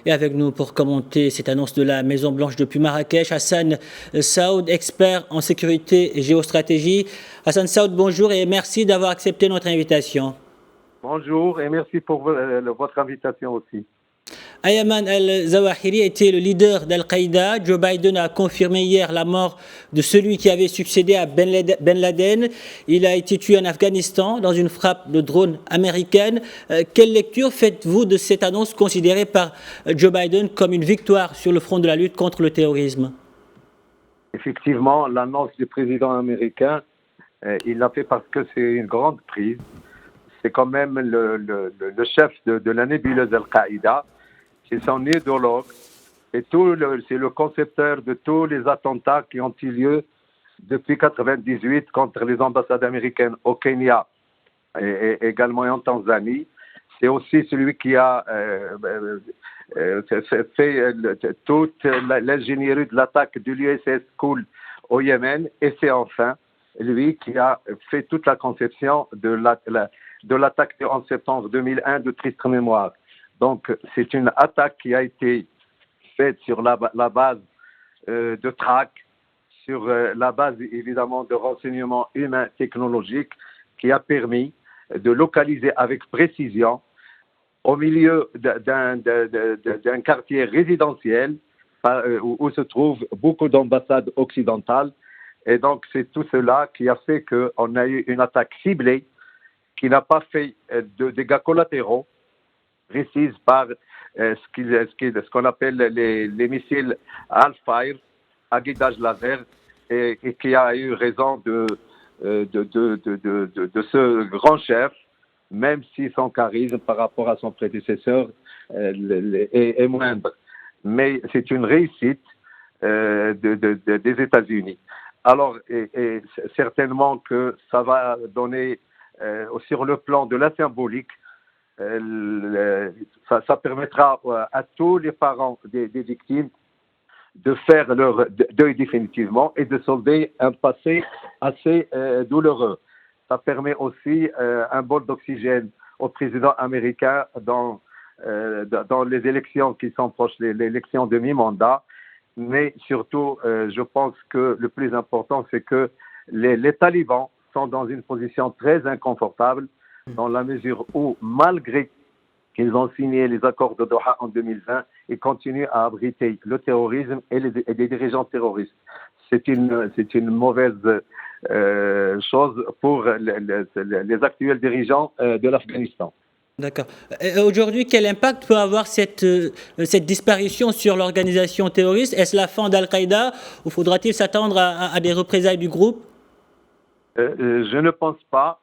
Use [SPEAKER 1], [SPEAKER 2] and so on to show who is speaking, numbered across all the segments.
[SPEAKER 1] Et avec nous pour commenter cette annonce de la Maison-Blanche depuis Marrakech, Hassan Saoud, expert en sécurité et géostratégie. Hassan Saoud, bonjour et merci d'avoir accepté notre invitation.
[SPEAKER 2] Bonjour et merci pour votre invitation aussi.
[SPEAKER 1] Ayman al-Zawahiri était le leader d'Al-Qaïda. Joe Biden a confirmé hier la mort de celui qui avait succédé à Ben Laden. Il a été tué en Afghanistan dans une frappe de drone américaine. Quelle lecture faites-vous de cette annonce considérée par Joe Biden comme une victoire sur le front de la lutte contre le terrorisme?
[SPEAKER 2] Effectivement, l'annonce du président américain, il l'a fait parce que c'est une grande prise. C'est quand même le chef de la nébuleuse Al-Qaïda. C'est son idéologue et c'est le concepteur de tous les attentats qui ont eu lieu depuis 1998 contre les ambassades américaines au Kenya et également en Tanzanie. C'est aussi celui qui a fait toute l'ingénierie de l'attaque de l'USS Cool au Yémen et c'est enfin lui qui a fait toute la conception de l'attaque du 11 septembre 2001 de triste mémoire. Donc, c'est une attaque qui a été faite sur la base de track, sur la base évidemment de renseignements humains technologiques qui a permis de localiser avec précision au milieu d'un quartier résidentiel où se trouvent beaucoup d'ambassades occidentales. Et donc, c'est tout cela qui a fait qu'on a eu une attaque ciblée qui n'a pas fait de dégâts collatéraux, précise par ce qu'on appelle les missiles Al-Fire à guidage laser et qui a eu raison de ce grand chef, même si son charisme par rapport à son prédécesseur est moindre. Mais c'est une réussite des États-Unis. Alors, et certainement que ça va donner, sur le plan de la symbolique, ça permettra à tous les parents des victimes de faire leur deuil définitivement et de solder un passé assez douloureux. Ça permet aussi un bol d'oxygène au président américain dans les élections qui sont proches, les élections de mi-mandat. Mais surtout, je pense que le plus important, c'est que les talibans sont dans une position très inconfortable dans la mesure où, malgré qu'ils ont signé les accords de Doha en 2020, ils continuent à abriter le terrorisme et des dirigeants terroristes. C'est une mauvaise chose pour les actuels dirigeants de l'Afghanistan.
[SPEAKER 1] D'accord. Aujourd'hui, quel impact peut avoir cette disparition sur l'organisation terroriste? Est-ce la fin d'Al-Qaïda ou faudra-t-il s'attendre à des représailles du groupe?
[SPEAKER 2] Je ne pense pas,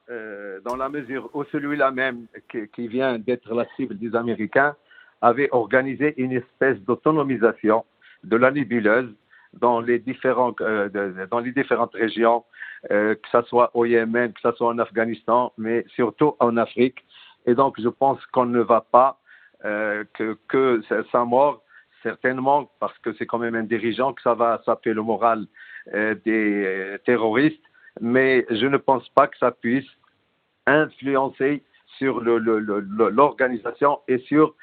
[SPEAKER 2] dans la mesure où celui-là même, qui vient d'être la cible des Américains, avait organisé une espèce d'autonomisation de la nébuleuse dans les différentes régions, que ce soit au Yémen, que ce soit en Afghanistan, mais surtout en Afrique. Et donc, je pense qu'on ne va pas, que sa mort, certainement, parce que c'est quand même un dirigeant, que ça va saper le moral des terroristes, mais je ne pense pas que ça puisse influencer sur l'organisation et sur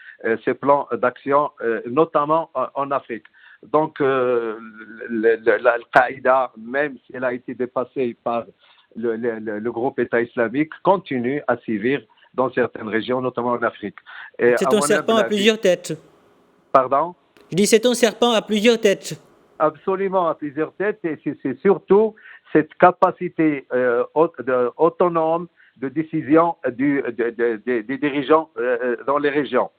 [SPEAKER 2] ses plans d'action, notamment en Afrique. Donc, l'Al-Qaïda, même si elle a été dépassée par le groupe État islamique, continue à sévir dans certaines régions, notamment en Afrique.
[SPEAKER 1] C'est un serpent à plusieurs têtes.
[SPEAKER 2] Pardon?
[SPEAKER 1] Je dis c'est un serpent à plusieurs têtes.
[SPEAKER 2] Absolument, à plusieurs têtes, et c'est surtout cette capacité autonome de décision des dirigeants dans les régions.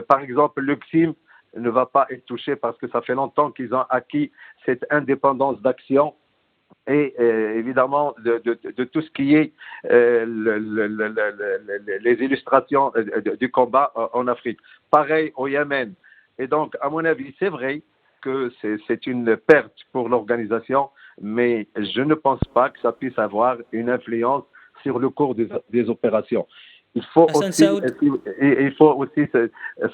[SPEAKER 2] Par exemple, le XIM ne va pas être touché parce que ça fait longtemps qu'ils ont acquis cette indépendance d'action et évidemment de tout ce qui est les illustrations du combat en Afrique. Pareil au Yémen. Et donc, à mon avis, c'est vrai que c'est une perte pour l'organisation, mais je ne pense pas que ça puisse avoir une influence sur le cours des opérations. Il faut aussi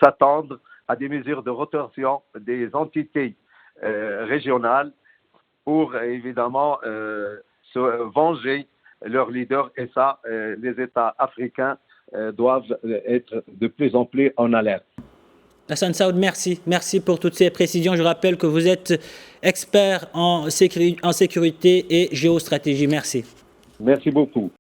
[SPEAKER 2] s'attendre à des mesures de rotation des entités régionales pour évidemment se venger leurs leaders, et ça, les États africains doivent être de plus en plus en alerte.
[SPEAKER 1] Hassan Saoud, merci. Merci pour toutes ces précisions. Je rappelle que vous êtes expert en sécurité et géostratégie. Merci.
[SPEAKER 2] Merci beaucoup.